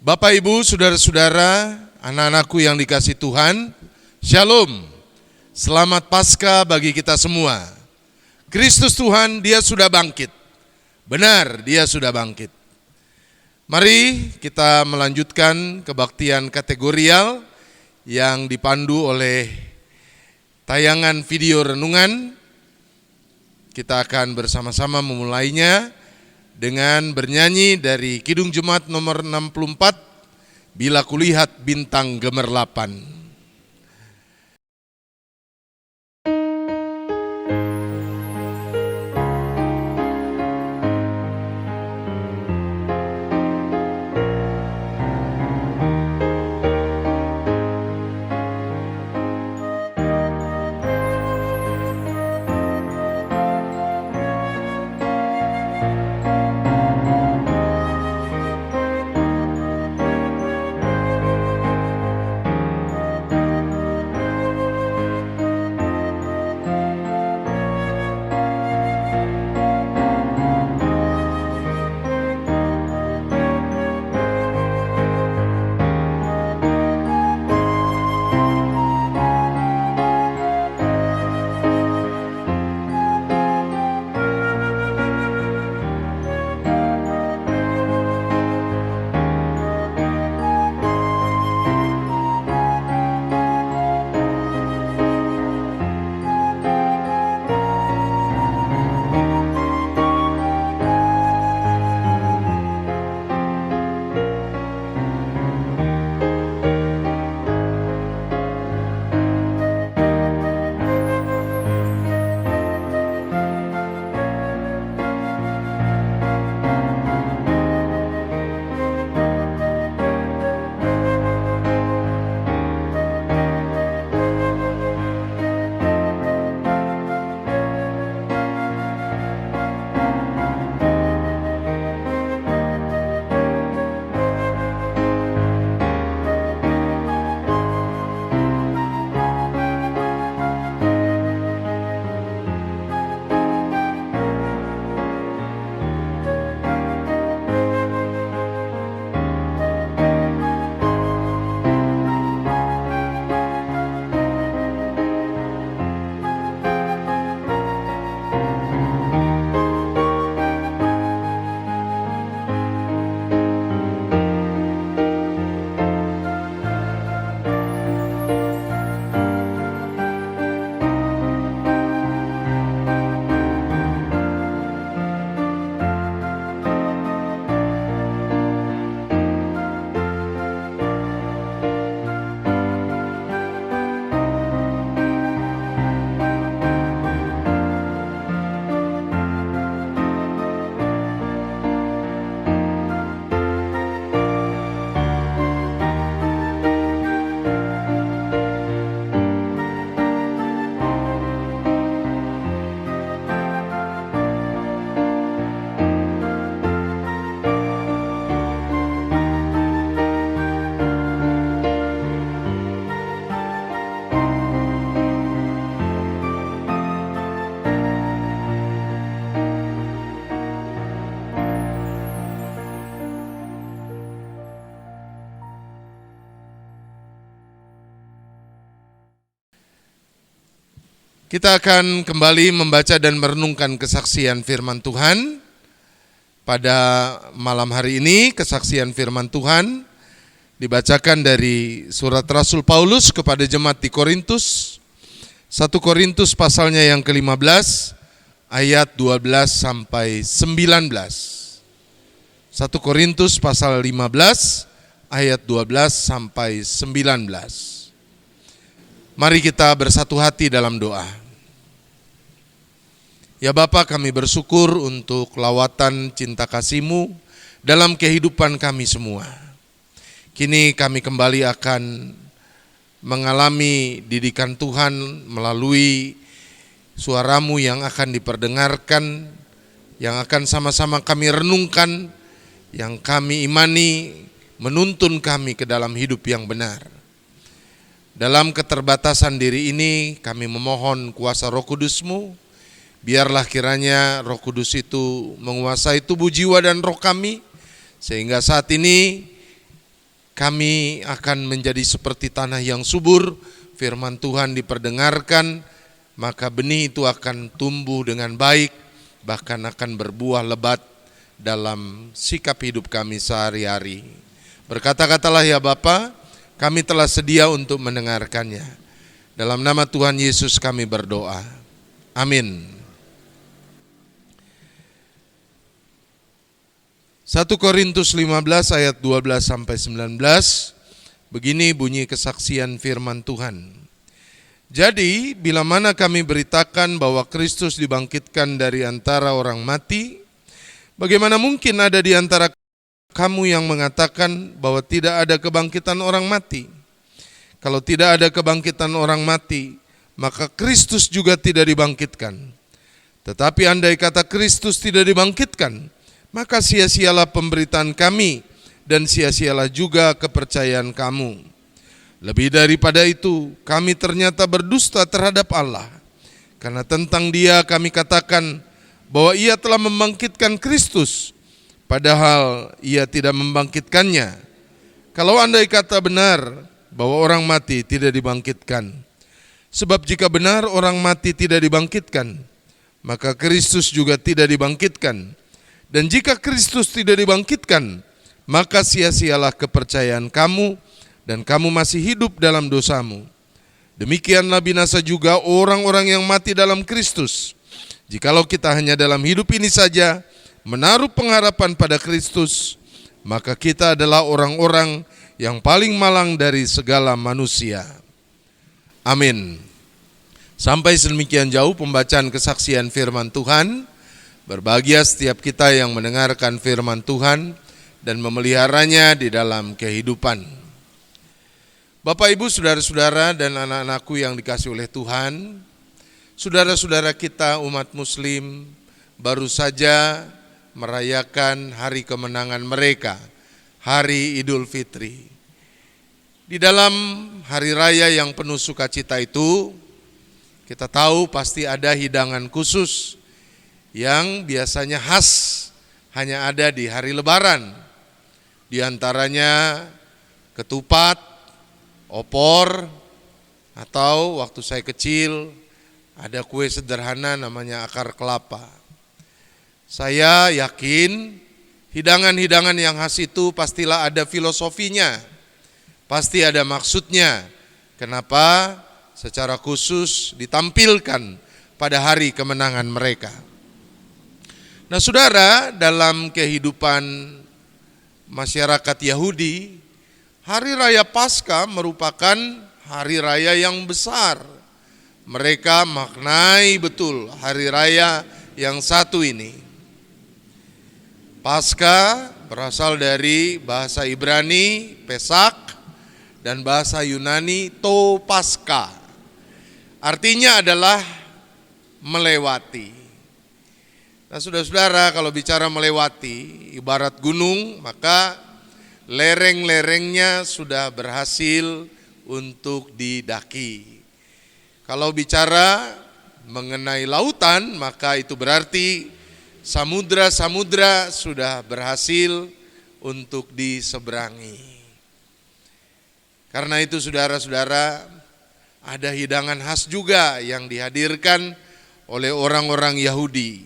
Bapak, Ibu, saudara-saudara, anak-anakku yang dikasihi Tuhan, Shalom. Selamat Paskah bagi kita semua. Kristus Tuhan, Dia sudah bangkit. Benar, Dia sudah bangkit. Mari kita melanjutkan kebaktian kategorial yang dipandu oleh tayangan video renungan. Kita akan bersama-sama memulainya dengan bernyanyi dari Kidung Jemaat nomor 64, Bila Kulihat Bintang Gemerlapan. Kita akan kembali membaca dan merenungkan kesaksian firman Tuhan. Pada malam hari ini kesaksian firman Tuhan dibacakan dari surat Rasul Paulus kepada jemaat di Korintus. 1 Korintus pasalnya yang ke-15 ayat 12 sampai 19. 1 Korintus pasal 15 ayat 12 sampai 19. Mari kita bersatu hati dalam doa. Ya Bapa, kami bersyukur untuk lawatan cinta kasih-Mu dalam kehidupan kami semua. Kini kami kembali akan mengalami didikan Tuhan melalui suara-Mu yang akan diperdengarkan, yang akan sama-sama kami renungkan, yang kami imani menuntun kami ke dalam hidup yang benar. Dalam keterbatasan diri ini kami memohon kuasa Roh Kudus-Mu. Biarlah kiranya Roh Kudus itu menguasai tubuh, jiwa, dan roh kami, sehingga saat ini kami akan menjadi seperti tanah yang subur, firman Tuhan diperdengarkan, maka benih itu akan tumbuh dengan baik, bahkan akan berbuah lebat dalam sikap hidup kami sehari-hari. Berkata-katalah ya Bapa, kami telah sedia untuk mendengarkannya. Dalam nama Tuhan Yesus kami berdoa. Amin. 1 Korintus 15 ayat 12 sampai 19, begini bunyi kesaksian firman Tuhan. Jadi bila mana kami beritakan bahwa Kristus dibangkitkan dari antara orang mati, bagaimana mungkin ada di antara kamu yang mengatakan bahwa tidak ada kebangkitan orang mati? Kalau tidak ada kebangkitan orang mati, maka Kristus juga tidak dibangkitkan. Tetapi andai kata Kristus tidak dibangkitkan, maka sia-sialah pemberitaan kami dan sia-sialah juga kepercayaan kamu. Lebih daripada itu, kami ternyata berdusta terhadap Allah. Karena tentang Dia kami katakan bahwa Ia telah membangkitkan Kristus, padahal Ia tidak membangkitkannya. Kalau andai kata benar bahwa orang mati tidak dibangkitkan. Sebab jika benar orang mati tidak dibangkitkan, maka Kristus juga tidak dibangkitkan. Dan jika Kristus tidak dibangkitkan, maka sia-sialah kepercayaan kamu dan kamu masih hidup dalam dosamu. Demikianlah binasa juga orang-orang yang mati dalam Kristus. Jikalau kita hanya dalam hidup ini saja menaruh pengharapan pada Kristus, maka kita adalah orang-orang yang paling malang dari segala manusia. Amin. Sampai sedemikian jauh pembacaan kesaksian firman Tuhan. Berbahagia setiap kita yang mendengarkan firman Tuhan dan memeliharanya di dalam kehidupan. Bapak, Ibu, saudara-saudara dan anak-anakku yang dikasihi oleh Tuhan, saudara-saudara kita umat Muslim baru saja merayakan hari kemenangan mereka, Hari Idul Fitri. Di dalam hari raya yang penuh sukacita itu, kita tahu pasti ada hidangan khusus yang biasanya khas hanya ada di hari Lebaran. Di antaranya ketupat, opor, atau waktu saya kecil ada kue sederhana namanya akar kelapa. Saya yakin hidangan-hidangan yang khas itu pastilah ada filosofinya, pasti ada maksudnya. Kenapa secara khusus ditampilkan pada hari kemenangan mereka. Nah saudara, dalam kehidupan masyarakat Yahudi, hari raya Paskah merupakan hari raya yang besar. Mereka maknai betul hari raya yang satu ini. Paskah berasal dari bahasa Ibrani, Pesak, dan bahasa Yunani, To Paska. Artinya adalah melewati. Nah saudara-saudara, kalau bicara melewati, ibarat gunung, maka lereng-lerengnya sudah berhasil untuk didaki. Kalau bicara mengenai lautan, maka itu berarti samudra-samudra sudah berhasil untuk diseberangi. Karena itu saudara-saudara, ada hidangan khas juga yang dihadirkan oleh orang-orang Yahudi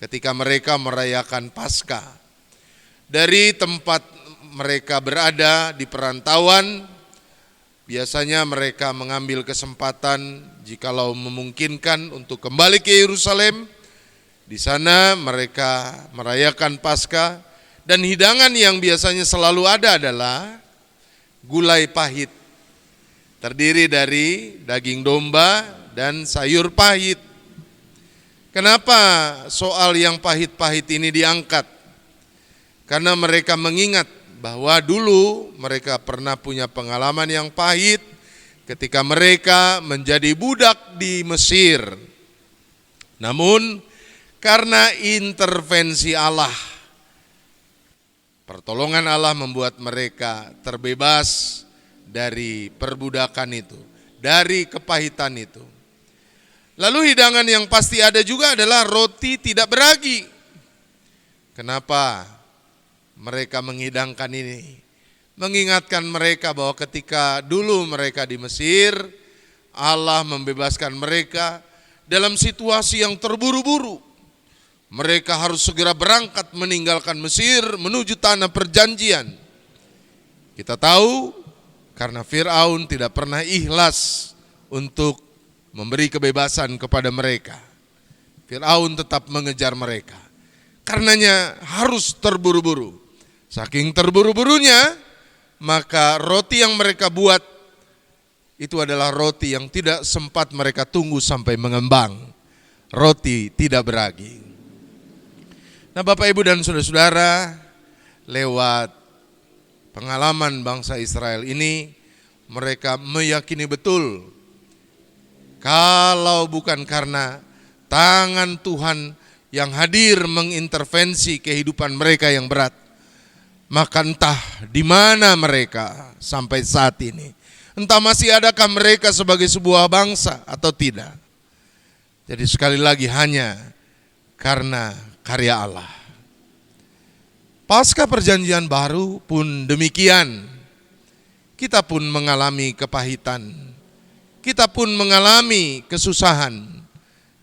ketika mereka merayakan Paskah. Dari tempat mereka berada di perantauan, biasanya mereka mengambil kesempatan jikalau memungkinkan untuk kembali ke Yerusalem. Di sana mereka merayakan Paskah, dan hidangan yang biasanya selalu ada adalah gulai pahit. Terdiri dari daging domba dan sayur pahit. Kenapa soal yang pahit-pahit ini diangkat? Karena mereka mengingat bahwa dulu mereka pernah punya pengalaman yang pahit ketika mereka menjadi budak di Mesir. Namun karena intervensi Allah, pertolongan Allah membuat mereka terbebas dari perbudakan itu, dari kepahitan itu. Lalu hidangan yang pasti ada juga adalah roti tidak beragi. Kenapa mereka menghidangkan ini? mengingatkan mereka bahwa ketika dulu mereka di Mesir, Allah membebaskan mereka dalam situasi yang terburu-buru. Mereka harus segera berangkat meninggalkan Mesir menuju tanah perjanjian. Kita tahu karena Firaun tidak pernah ikhlas untuk memberi kebebasan kepada mereka. Firaun tetap mengejar mereka. Karenanya harus terburu-buru. Saking terburu-burunya, maka roti yang mereka buat itu adalah roti yang tidak sempat mereka tunggu sampai mengembang. Roti tidak beragi. Nah, Bapak, Ibu, dan saudara-saudara, lewat pengalaman bangsa Israel ini, mereka meyakini betul kalau bukan karena tangan Tuhan yang hadir mengintervensi kehidupan mereka yang berat, maka entah di mana mereka sampai saat ini. Entah masih adakah mereka sebagai sebuah bangsa atau tidak. Jadi sekali lagi hanya karena karya Allah. Pasca perjanjian baru pun demikian. Kita pun mengalami kepahitan. Kita pun mengalami kesusahan.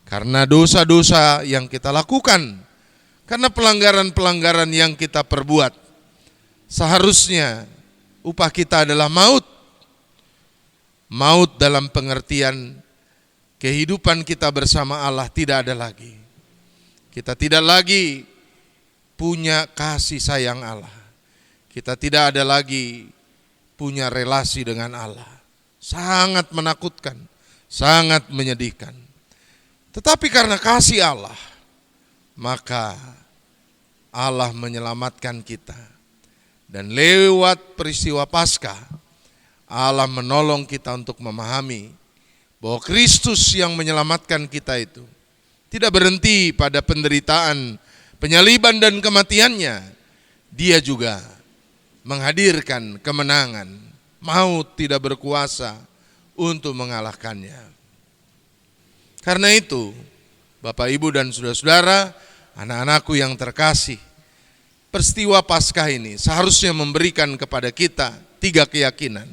Karena dosa-dosa yang kita lakukan. Karena pelanggaran-pelanggaran yang kita perbuat. Seharusnya upah kita adalah maut. Maut dalam pengertian kehidupan kita bersama Allah tidak ada lagi. Kita tidak lagi punya kasih sayang Allah. Kita tidak ada lagi punya relasi dengan Allah. Sangat menakutkan, sangat menyedihkan. Tetapi karena kasih Allah, maka Allah menyelamatkan kita. Dan lewat peristiwa Paskah, Allah menolong kita untuk memahami bahwa Kristus yang menyelamatkan kita itu tidak berhenti pada penderitaan, penyaliban dan kematiannya. Dia juga menghadirkan kemenangan. Maut tidak berkuasa untuk mengalahkannya. Karena itu, Bapak, Ibu, dan saudara-saudara, anak-anakku yang terkasih, peristiwa Paskah ini seharusnya memberikan kepada kita 3 keyakinan.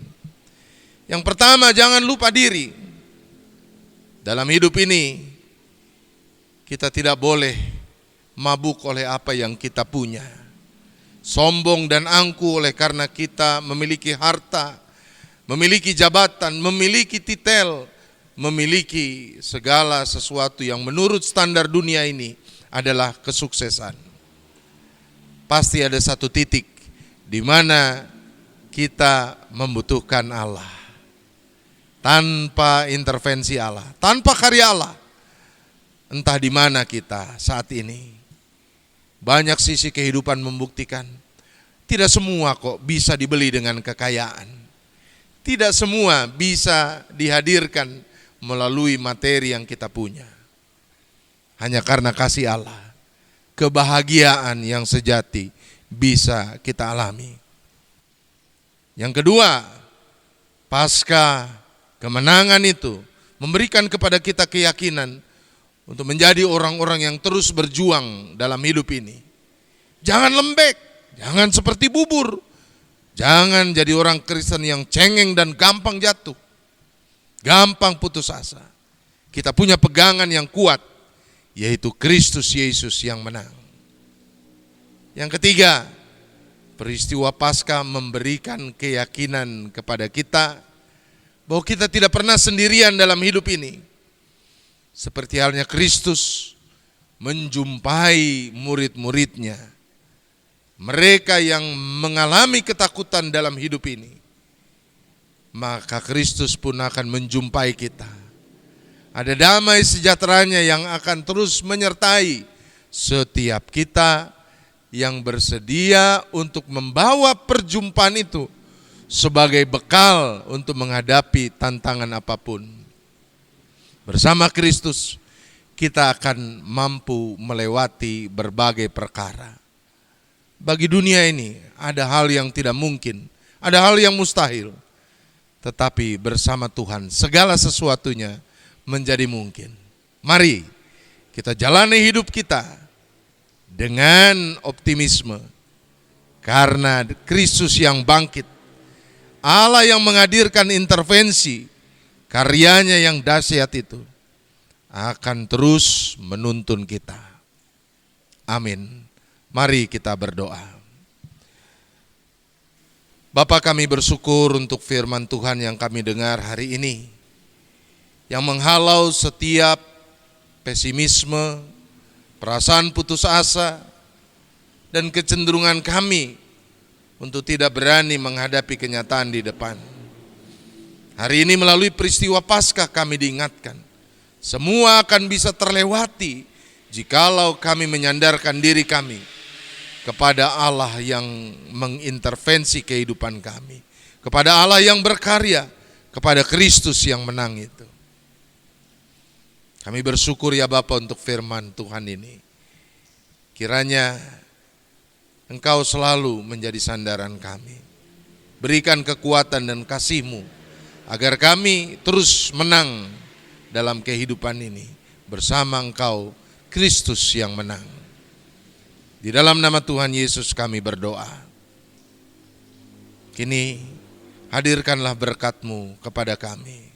Yang pertama, jangan lupa diri. Dalam hidup ini, kita tidak boleh mabuk oleh apa yang kita punya. Sombong dan angkuh oleh karena kita memiliki harta, memiliki jabatan, memiliki titel, memiliki segala sesuatu yang menurut standar dunia ini adalah kesuksesan. Pasti ada satu titik di mana kita membutuhkan Allah. Tanpa intervensi Allah, tanpa karya Allah, entah di mana kita saat ini. Banyak sisi kehidupan membuktikan tidak semua kok bisa dibeli dengan kekayaan. Tidak semua bisa dihadirkan melalui materi yang kita punya. Hanya karena kasih Allah, kebahagiaan yang sejati bisa kita alami. Yang kedua, pasca kemenangan itu memberikan kepada kita keyakinan untuk menjadi orang-orang yang terus berjuang dalam hidup ini. Jangan lembek, jangan seperti bubur. Jangan jadi orang Kristen yang cengeng dan gampang jatuh. Gampang putus asa. Kita punya pegangan yang kuat, yaitu Kristus Yesus yang menang. Yang ketiga, peristiwa Paskah memberikan keyakinan kepada kita bahwa kita tidak pernah sendirian dalam hidup ini. Seperti halnya Kristus menjumpai murid-muridnya, mereka yang mengalami ketakutan dalam hidup ini, maka Kristus pun akan menjumpai kita. Ada damai sejahteranya yang akan terus menyertai setiap kita yang bersedia untuk membawa perjumpaan itu sebagai bekal untuk menghadapi tantangan apapun. Bersama Kristus kita akan mampu melewati berbagai perkara. Bagi dunia ini ada hal yang tidak mungkin, ada hal yang mustahil. Tetapi bersama Tuhan segala sesuatunya menjadi mungkin. Mari kita jalani hidup kita dengan optimisme. Karena Kristus yang bangkit Allah yang menghadirkan intervensi, karyanya yang dahsyat itu akan terus menuntun kita. Amin. Mari kita berdoa. Bapa, kami bersyukur untuk firman Tuhan yang kami dengar hari ini, yang menghalau setiap pesimisme, perasaan putus asa, dan kecenderungan kami untuk tidak berani menghadapi kenyataan di depan. Hari ini melalui peristiwa Paskah kami diingatkan, semua akan bisa terlewati jikalau kami menyandarkan diri kami kepada Allah yang mengintervensi kehidupan kami, kepada Allah yang berkarya, kepada Kristus yang menang itu. Kami bersyukur ya Bapa untuk firman Tuhan ini. Kiranya Engkau selalu menjadi sandaran kami. Berikan kekuatan dan kasih-Mu agar kami terus menang dalam kehidupan ini bersama Engkau, Kristus yang menang. Di dalam nama Tuhan Yesus kami berdoa. Kini hadirkanlah berkat-Mu kepada kami.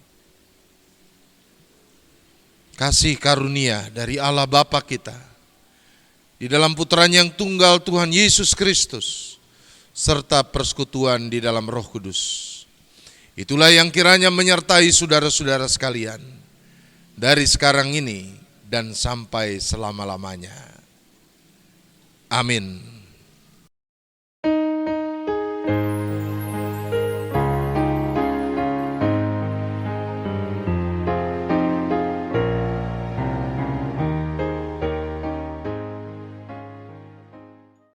Kasih karunia dari Allah Bapa kita, di dalam Putranya yang tunggal Tuhan Yesus Kristus, serta persekutuan di dalam Roh Kudus. Itulah yang kiranya menyertai saudara-saudara sekalian, dari sekarang ini dan sampai selama-lamanya. Amin.